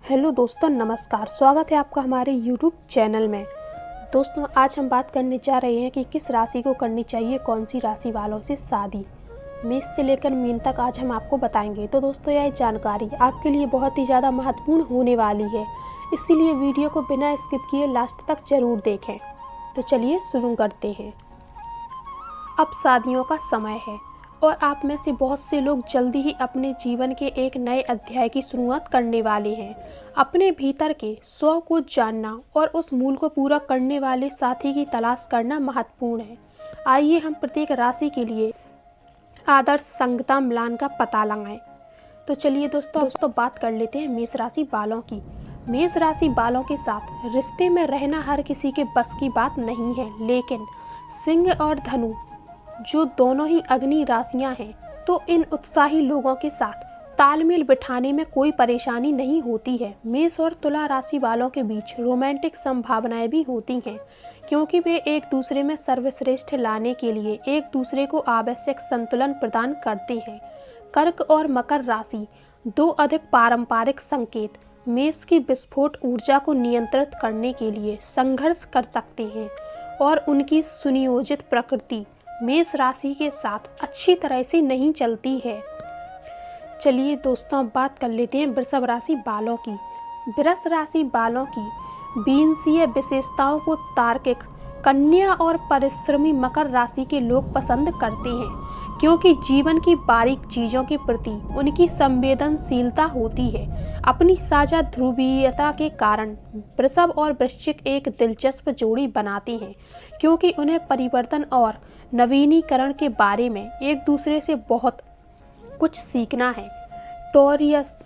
Hello दोस्तों, नमस्कार। स्वागत है आपका हमारे यूट्यूब चैनल में। दोस्तों, आज हम बात करने जा रहे हैं कि किस राशि को करनी चाहिए कौन सी राशि वालों से शादी। मेष से लेकर मीन तक आज हम आपको बताएंगे। तो दोस्तों, यह जानकारी आपके लिए बहुत ही ज़्यादा महत्वपूर्ण होने वाली है, इसीलिए वीडियो को बिना स्किप किए लास्ट तक जरूर देखें। तो चलिए शुरू करते हैं। अब शादियों का समय है और आप में से बहुत से लोग जल्दी ही अपने जीवन के एक नए अध्याय की शुरुआत करने वाले हैं। अपने भीतर के स्व को जानना और उस मूल को पूरा करने वाले साथी की तलाश करना महत्वपूर्ण है। आइए हम प्रत्येक राशि के लिए आदर्श संगता मिलान का पता लगाएं। तो चलिए दोस्तों बात कर लेते हैं मेष राशि वालों की। मेष राशि वालों के साथ रिश्ते में रहना हर किसी के बस की बात नहीं है, लेकिन सिंह और धनु जो दोनों ही अग्नि राशियां हैं, तो इन उत्साही लोगों के साथ तालमेल बिठाने में कोई परेशानी नहीं होती है। मेष और तुला राशि वालों के बीच रोमांटिक संभावनाएं भी होती हैं, क्योंकि वे एक दूसरे में सर्वश्रेष्ठ लाने के लिए एक दूसरे को आवश्यक संतुलन प्रदान करते हैं। कर्क और मकर राशि दो अधिक पारंपरिक संकेत मेष की विस्फोट ऊर्जा को नियंत्रित करने के लिए संघर्ष कर सकते हैं और उनकी सुनियोजित प्रकृति मेष राशि के साथ अच्छी तरह से नहीं चलती है। चलिए दोस्तों, बात कर लेते हैं वृषभ राशि वालों की। वृष राशि वालों की बीनसीय विशेषताओं को तार्किक कन्या और परिश्रमी मकर राशि के लोग पसंद करते हैं, क्योंकि जीवन की बारीक चीज़ों के प्रति उनकी संवेदनशीलता होती है। अपनी साझा ध्रुवीयता के कारण वृषभ और वृश्चिक एक दिलचस्प जोड़ी बनाते हैं, क्योंकि उन्हें परिवर्तन और नवीनीकरण के बारे में एक दूसरे से बहुत कुछ सीखना है। टॉरियस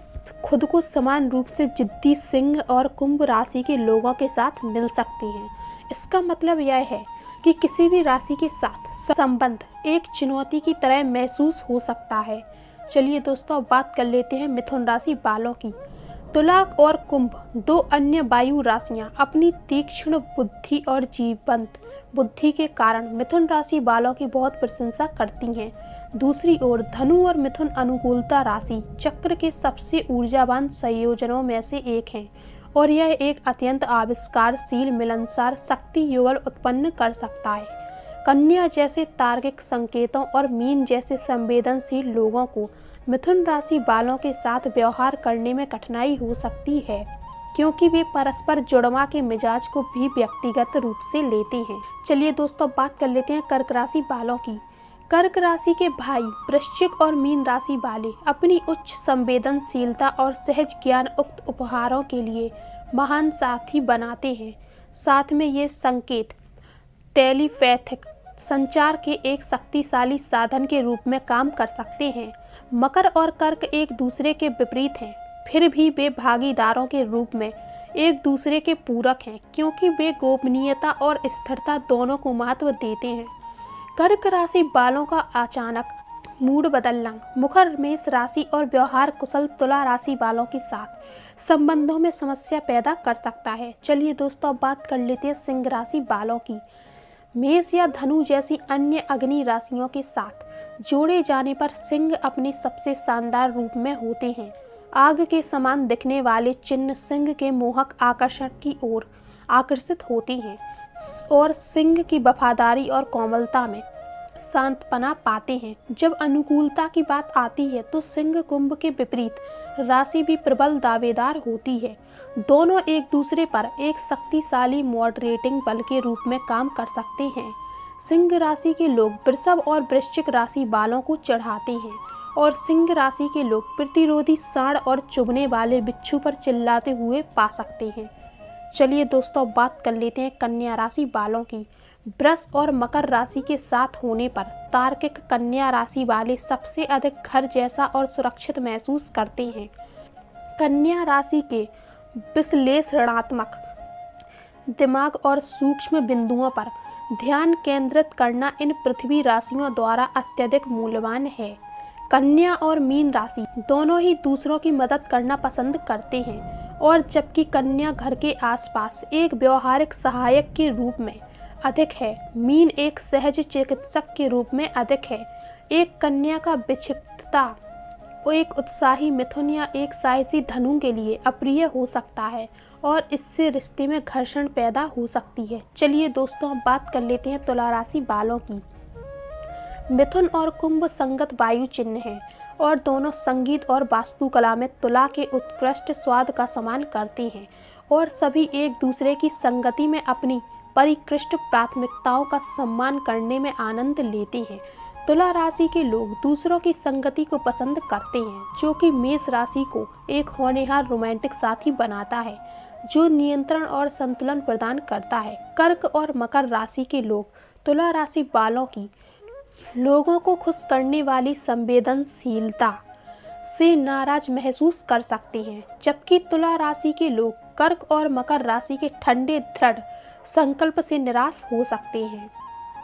खुद को समान रूप से जिद्दी सिंह और कुंभ राशि के लोगों के साथ मिल सकते हैं। इसका मतलब यह है कि किसी भी राशि के साथ संबंध एक चुनौती की तरह महसूस हो सकता है। चलिए दोस्तों, बात कर लेते हैं मिथुन राशि वालों की। तुला और कुंभ दो अन्य वायु राशियां अपनी तीक्ष्ण बुद्धि और जीवंत बुद्धि के कारण मिथुन राशि वालों की बहुत प्रशंसा करती हैं। दूसरी ओर धनु और मिथुन अनुकूलता राशि चक्र के सबसे ऊर्जावान संयोजनों में से एक हैं और यह एक अत्यंत आविष्कारशील मिलनसार शक्ति युगल उत्पन्न कर सकता है। कन्या जैसे तार्किक संकेतों और मीन जैसे संवेदनशील लोगों को मिथुन राशि वालों के साथ व्यवहार करने में कठिनाई हो सकती है, क्योंकि वे परस्पर जुड़वा के मिजाज को भी व्यक्तिगत रूप से लेते हैं। चलिए दोस्तों, बात कर लेते हैं कर्क राशि वालों की। कर्क राशि के भाई वृश्चिक और मीन राशि वाले अपनी उच्च संवेदनशीलता और सहज ज्ञान उक्त उपहारों के लिए महान साथी बनाते हैं। साथ में ये संकेत टेलीपैथिक संचार के एक शक्तिशाली साधन के रूप में काम कर सकते हैं। मकर और कर्क एक दूसरे के विपरीत हैं, फिर भी वे भागीदारों के रूप में एक दूसरे के पूरक हैं, क्योंकि वे गोपनीयता और स्थिरता दोनों को महत्व देते हैं। कर्क राशि वालों का अचानक मूड बदलना मकर मेष राशि और व्यवहार कुशल तुला राशि वालों के साथ संबंधों में समस्या पैदा कर सकता है। चलिए दोस्तों, बात कर लेते हैं सिंह राशि वालों की। मेष या धनु जैसी अन्य अग्नि राशियों के साथ जोड़े जाने पर सिंह अपने सबसे शानदार रूप में होते हैं। आग के समान दिखने वाले चिन्ह सिंह के मोहक आकर्षण की ओर आकर्षित होते हैं और सिंह की वफादारी और कोमलता में शांतपना पाते हैं। जब अनुकूलता की बात आती है तो सिंह कुंभ के विपरीत राशि भी प्रबल दावेदार होती है। दोनों एक दूसरे पर एक शक्तिशाली मॉडरेटिंग बल के रूप में काम कर सकते हैं। सिंह राशि के लोग वृषभ और वृश्चिक राशि वालों को चढ़ाते हैं और सिंह राशि के लोग प्रतिरोधी सांड और चुभने वाले बिच्छू पर चिल्लाते हुए पा सकते हैं। चलिए दोस्तों, बात कर लेते हैं कन्या राशि वालों की। वृष और मकर राशि के साथ होने पर तार्किक कन्या राशि वाले सबसे अधिक घर जैसा और सुरक्षित महसूस करते हैं। कन्या राशि के विश्लेषणात्मक दिमाग और सूक्ष्म बिंदुओं पर ध्यान केंद्रित करना इन पृथ्वी राशियों द्वारा अत्यधिक मूल्यवान है। कन्या और मीन राशि दोनों ही दूसरों की मदद करना पसंद करते हैं, और जबकि कन्या घर के आसपास एक व्यवहारिक सहायक के रूप में अधिक है, मीन एक सहज चिकित्सक के रूप में अधिक है। एक कन्या का विक्षिप्तता एक उत्साही मिथुन या एक साहसी धनु के लिए अप्रिय हो सकता है और इससे रिश्ते में घर्षण पैदा हो सकती है। चलिए दोस्तों, अब बात कर लेते हैं तुला राशि वालों की। मिथुन और कुंभ संगत वायु चिन्ह हैं और दोनों संगीत और वास्तुकला में तुला के उत्कृष्ट स्वाद का सम्मान करते हैं और सभी एक दूसरे की संगति में अपनी परिष्कृत प्राथमिकताओं का सम्मान करने में आनंद लेते हैं। तुला राशि के लोग दूसरों की संगति को पसंद करते हैं, जो कि मेष राशि को एक होनहार रोमांटिक साथी बनाता है जो नियंत्रण और संतुलन प्रदान करता है। कर्क और मकर राशि के लोग तुला राशि वालों की लोगों को खुश करने वाली संवेदनशीलता से नाराज महसूस कर सकते हैं, जबकि तुला राशि के लोग कर्क और मकर राशि के ठंडे दृढ़ संकल्प से निराश हो सकते हैं।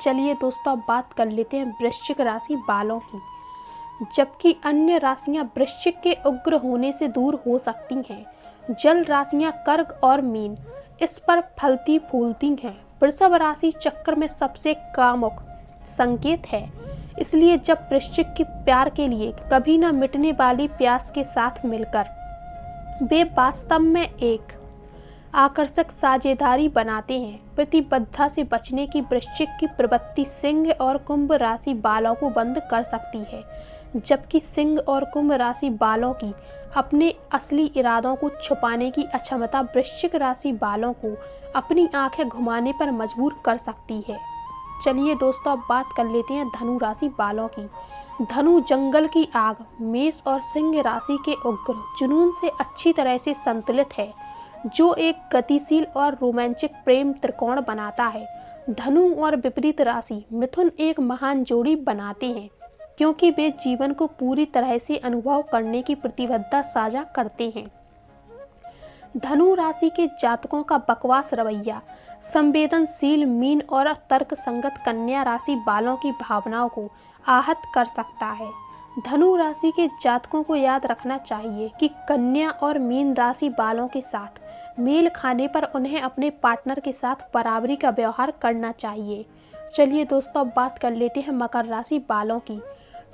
चलिए दोस्तों, अब बात कर लेते हैं वृश्चिक राशि वालों की। जबकि अन्य राशियां वृश्चिक के उग्र होने से दूर हो सकती हैं, जल राशियां कर्क और मीन इस पर फलती फूलती हैं। वृषभ राशि चक्र में सबसे कामुक संकेत है, इसलिए जब वृश्चिक के प्यार के लिए कभी न मिटने वाली प्यास के साथ मिलकर वे वास्तव में एक आकर्षक साझेदारी बनाते हैं, प्रतिबद्धता से बचने की वृश्चिक की प्रवृत्ति सिंह और कुंभ राशि वालों को बंद कर सकती है, जबकि सिंह और कुंभ राशि वालों की अपने असली इरादों को छुपाने की अक्षमता वृश्चिक राशि वालों को अपनी आंखें घुमाने पर मजबूर कर सकती है। चलिए दोस्तों, अब बात कर लेते हैं धनु राशि वालों की। धनु जंगल की आग मेष और सिंह राशि के उग्र जुनून से अच्छी तरह से संतुलित है, जो एक गतिशील और रोमांचक प्रेम त्रिकोण बनाता है। धनु और विपरीत राशि मिथुन एक महान जोड़ी बनाते हैं, क्योंकि वे जीवन को पूरी तरह से अनुभव करने की प्रतिबद्धता साझा करते हैं। धनु राशि के जातकों का बकवास रवैया संवेदनशील मीन और तर्क संगत कन्या राशि वालों की भावनाओं को आहत कर सकता है। धनु राशि के जातकों को याद रखना चाहिए कि कन्या और मीन राशि वालों के साथ मेल खाने पर उन्हें अपने पार्टनर के साथ बराबरी का व्यवहार करना चाहिए। चलिए दोस्तों, अब बात कर लेते हैं मकर राशि वालों की।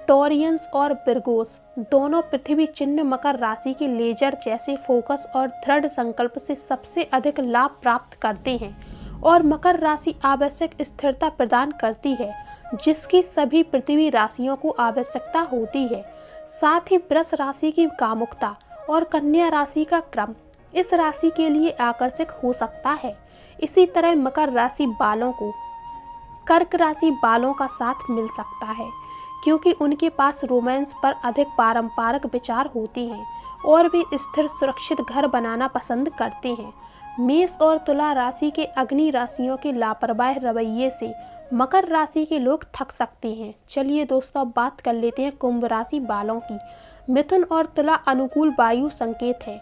टॉरियंस और विर्गोस दोनों पृथ्वी चिन्ह मकर राशि के लेजर जैसे फोकस और दृढ़ संकल्प से सबसे अधिक लाभ प्राप्त करते हैं और मकर राशि आवश्यक स्थिरता प्रदान करती है, जिसकी सभी पृथ्वी राशियों को आवश्यकता होती है। साथ ही वृष राशि की कामुकता और कन्या राशि का क्रम इस राशि के लिए आकर्षक हो सकता है। इसी तरह मकर राशि वालों को कर्क राशि वालों का साथ मिल सकता है, क्योंकि उनके पास रोमांस पर अधिक पारंपरिक विचार होते हैं और वे स्थिर सुरक्षित घर बनाना पसंद करते हैं। मेष और तुला राशि के अग्नि राशियों के लापरवाह रवैये से मकर राशि के लोग थक सकते हैं। चलिए दोस्तों, अब बात कर लेते हैं कुंभ राशि वालों की। मिथुन और तुला अनुकूल वायु संकेत है,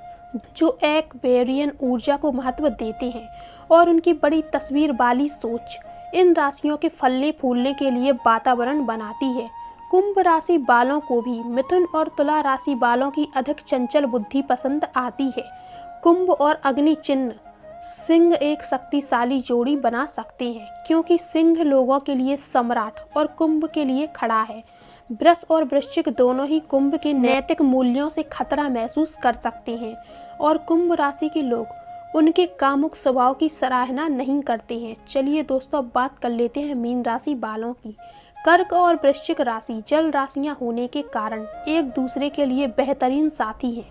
जो एक वेरियन ऊर्जा को महत्व देते हैं और उनकी बड़ी तस्वीर वाली सोच इन राशियों के फलने फूलने के लिए वातावरण बनाती है। कुंभ राशि वालों को भी मिथुन और तुला राशि वालों की अधिक चंचल बुद्धि पसंद आती है। कुंभ और अग्नि चिन्ह सिंह एक शक्तिशाली जोड़ी बना सकते हैं, क्योंकि सिंह लोगों के लिए सम्राट और कुंभ के लिए खड़ा है। वृष और वृश्चिक दोनों ही कुंभ के नैतिक मूल्यों से खतरा महसूस कर सकते हैं और कुंभ राशि के लोग उनके कामुक स्वभाव की सराहना नहीं करते हैं। चलिए दोस्तों, अब बात कर लेते हैं मीन राशि वालों की। कर्क और वृश्चिक राशि जल राशियां होने के कारण एक दूसरे के लिए बेहतरीन साथी हैं।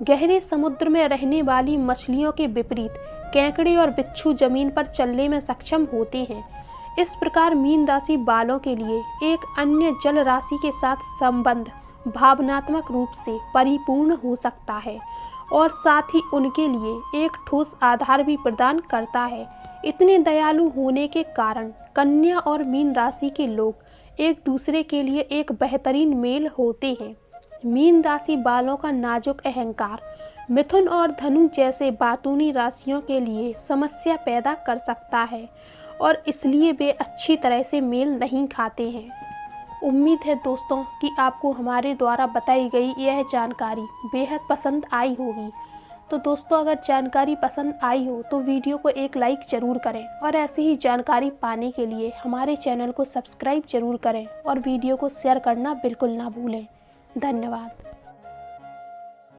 गहरे समुद्र में रहने वाली मछलियों के विपरीत केकड़े और बिच्छू जमीन पर चलने में सक्षम होते हैं। इस प्रकार मीन राशि वालों के लिए एक अन्य जल राशि के साथ संबंध भावनात्मक रूप से परिपूर्ण हो सकता है और साथ ही उनके लिए एक ठोस आधार भी प्रदान करता है। इतने दयालु होने के कारण कन्या और मीन राशि के लोग एक दूसरे के लिए एक बेहतरीन मेल होते हैं। मीन राशि वालों का नाजुक अहंकार मिथुन और धनु जैसे बातूनी राशियों के लिए समस्या पैदा कर सकता है और इसलिए वे अच्छी तरह से मेल नहीं खाते हैं। उम्मीद है दोस्तों कि आपको हमारे द्वारा बताई गई यह जानकारी बेहद पसंद आई होगी। तो दोस्तों, अगर जानकारी पसंद आई हो तो वीडियो को एक लाइक ज़रूर करें और ऐसी ही जानकारी पाने के लिए हमारे चैनल को सब्सक्राइब ज़रूर करें और वीडियो को शेयर करना बिल्कुल ना भूलें। धन्यवाद।